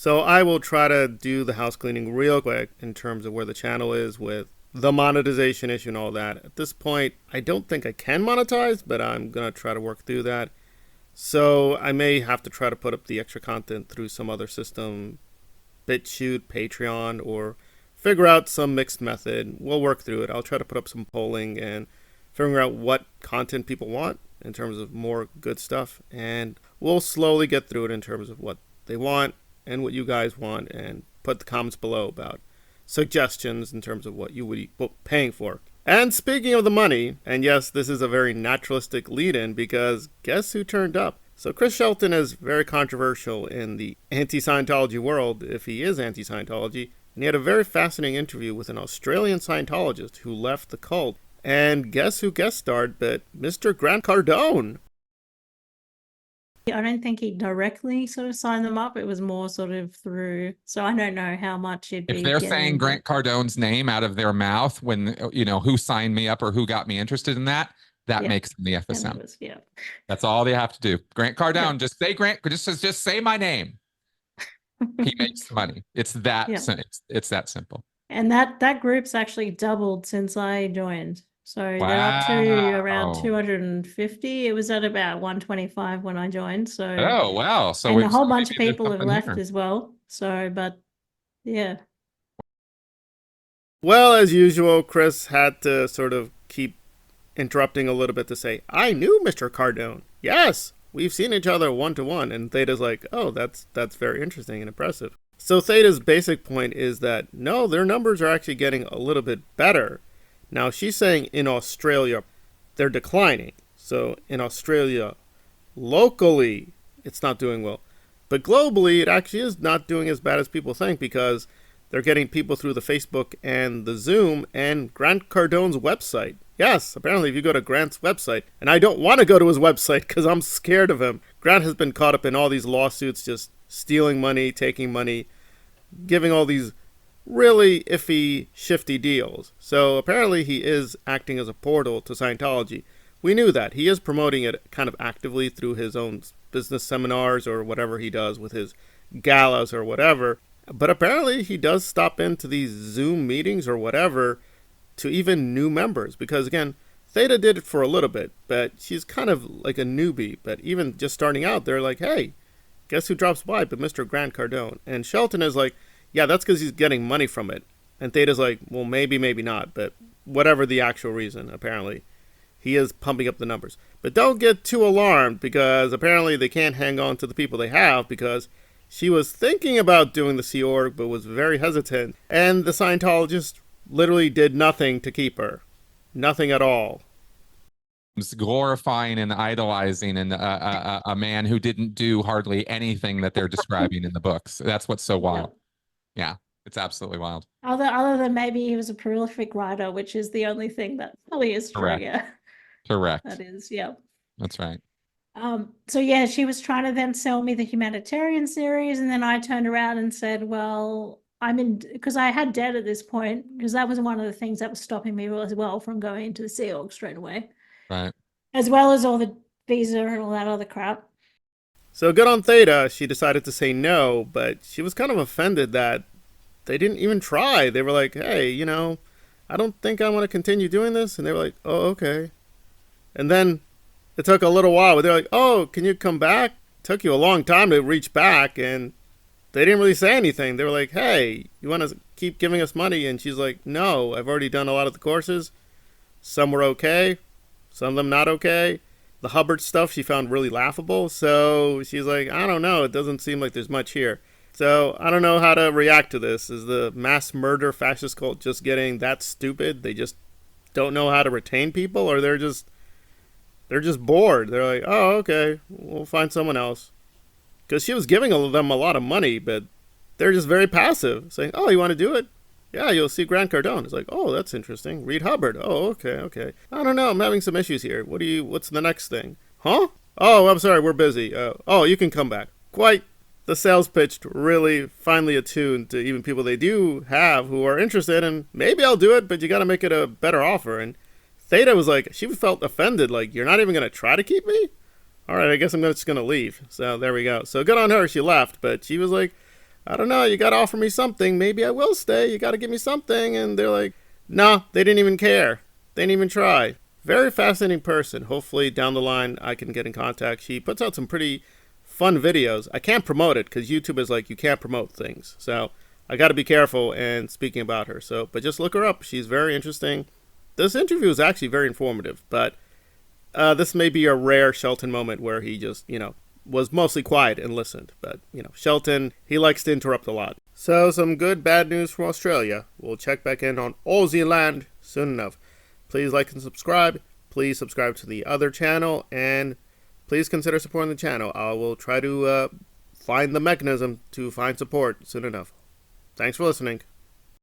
So I will try to do the house cleaning real quick in terms of where the channel is with the monetization issue and all that. At this point, I don't think I can monetize, but I'm going to try to work through that. So I may have to try to put up the extra content through some other system, BitChute, Patreon, or figure out some mixed method. We'll work through it. I'll try to put up some polling and figure out what content people want in terms of more good stuff. And we'll slowly get through it in terms of what they want and what you guys want, and put the comments below about suggestions in terms of what you would be paying for. And speaking of the money, and yes, this is a very naturalistic lead-in because guess who turned up? So Chris Shelton is very controversial in the anti-Scientology world, if he is anti-Scientology, and he had a very fascinating interview with an Australian Scientologist who left the cult. And guess who guest starred but Mr. Grant Cardone? I don't think he directly sort of signed them up. It was more sort of through, so I don't know how much it'd be. If they're saying Grant Cardone's name out of their mouth when, who signed me up or who got me interested in that, makes them the FSM. Yeah. That's all they have to do. Grant Cardone, just say Grant, just say my name. He makes money. It's that, it's that simple. And that group's actually doubled since I joined. So they're up to around 250. It was at about 125 when I joined. So oh wow! So and a whole bunch of people have left as well. So, but yeah. Well, as usual, Chris had to sort of keep interrupting a little bit to say, "I knew Mr. Cardone. Yes, we've seen each other one-to-one." And Theta's like, "Oh, that's very interesting and impressive." So Theta's basic point is that no, their numbers are actually getting a little bit better. Now, she's saying in Australia, they're declining. So in Australia, locally, it's not doing well. But globally, it actually is not doing as bad as people think because they're getting people through the Facebook and the Zoom and Grant Cardone's website. Yes, apparently if you go to Grant's website, and I don't want to go to his website because I'm scared of him. Grant has been caught up in all these lawsuits, just stealing money, taking money, giving all these really iffy, shifty deals. So apparently he is acting as a portal to Scientology. We knew that. He is promoting it kind of actively through his own business seminars or whatever he does with his galas or whatever. But apparently he does stop into these Zoom meetings or whatever to even new members. Because again, Theta did it for a little bit, but she's kind of like a newbie. But even just starting out, they're like, hey, guess who drops by but Mr. Grant Cardone? And Shelton is like, yeah, that's because he's getting money from it. And Theta's like, well, maybe not. But whatever the actual reason, apparently, he is pumping up the numbers. But don't get too alarmed because apparently they can't hang on to the people they have because she was thinking about doing the Sea Org but was very hesitant. And the Scientologist literally did nothing to keep her. Nothing at all. It's glorifying and idolizing and a man who didn't do hardly anything that they're describing in the books. That's what's so wild. Yeah, it's absolutely wild. Other than maybe he was a prolific writer, which is the only thing that really is true. Correct. Yeah. Correct. That is, yeah. That's right. So yeah, she was trying to then sell me the humanitarian series, and then I turned around and said, well, I'm in, because I had debt at this point, because that was one of the things that was stopping me as well from going into the Sea Org straight away. Right. As well as all the visa and all that other crap. So good on Theta, she decided to say no, but she was kind of offended that they didn't even try. They were like, hey, I don't think I want to continue doing this. And they were like, oh, okay. And then it took a little while, but they're like, oh, can you come back? It took you a long time to reach back, and they didn't really say anything. They were like, hey, you want to keep giving us money? And she's like, no, I've already done a lot of the courses. Some were okay, some of them not okay. The Hubbard stuff she found really laughable. So she's like, I don't know. It doesn't seem like there's much here. So I don't know how to react to this. Is the mass murder fascist cult just getting that stupid? They just don't know how to retain people, or they're just bored. They're like, oh, okay, we'll find someone else. Because she was giving them a lot of money, but they're just very passive, saying, oh, you want to do it? Yeah, you'll see Grant Cardone. It's like, oh, that's interesting. Read Hubbard. Oh, okay. I don't know. I'm having some issues here. What's the next thing? Huh? Oh, I'm sorry. We're busy. Oh, you can come back. Quite the sales pitched really finely attuned to even people they do have who are interested, and maybe I'll do it, but you got to make it a better offer. And Theta was like, she felt offended. Like, you're not even going to try to keep me? All right, I guess I'm just going to leave. So there we go. So good on her. She left, but she was like, I don't know, you gotta offer me something. Maybe I will stay. You gotta give me something. And they're like, no, they didn't even care. They didn't even try. Very fascinating person. Hopefully down the line I can get in contact. She puts out some pretty fun videos. I can't promote it because YouTube is like, you can't promote things. So I got to be careful and speaking about her. So, but just look her up. She's very interesting. This interview is actually very informative, but this may be a rare Shelton moment where he just, was mostly quiet and listened. But, Shelton, he likes to interrupt a lot. So some good, bad news from Australia. We'll check back in on Ozzieland soon enough. Please like and subscribe. Please subscribe to the other channel, and please consider supporting the channel. I will try to find the mechanism to find support soon enough. Thanks for listening.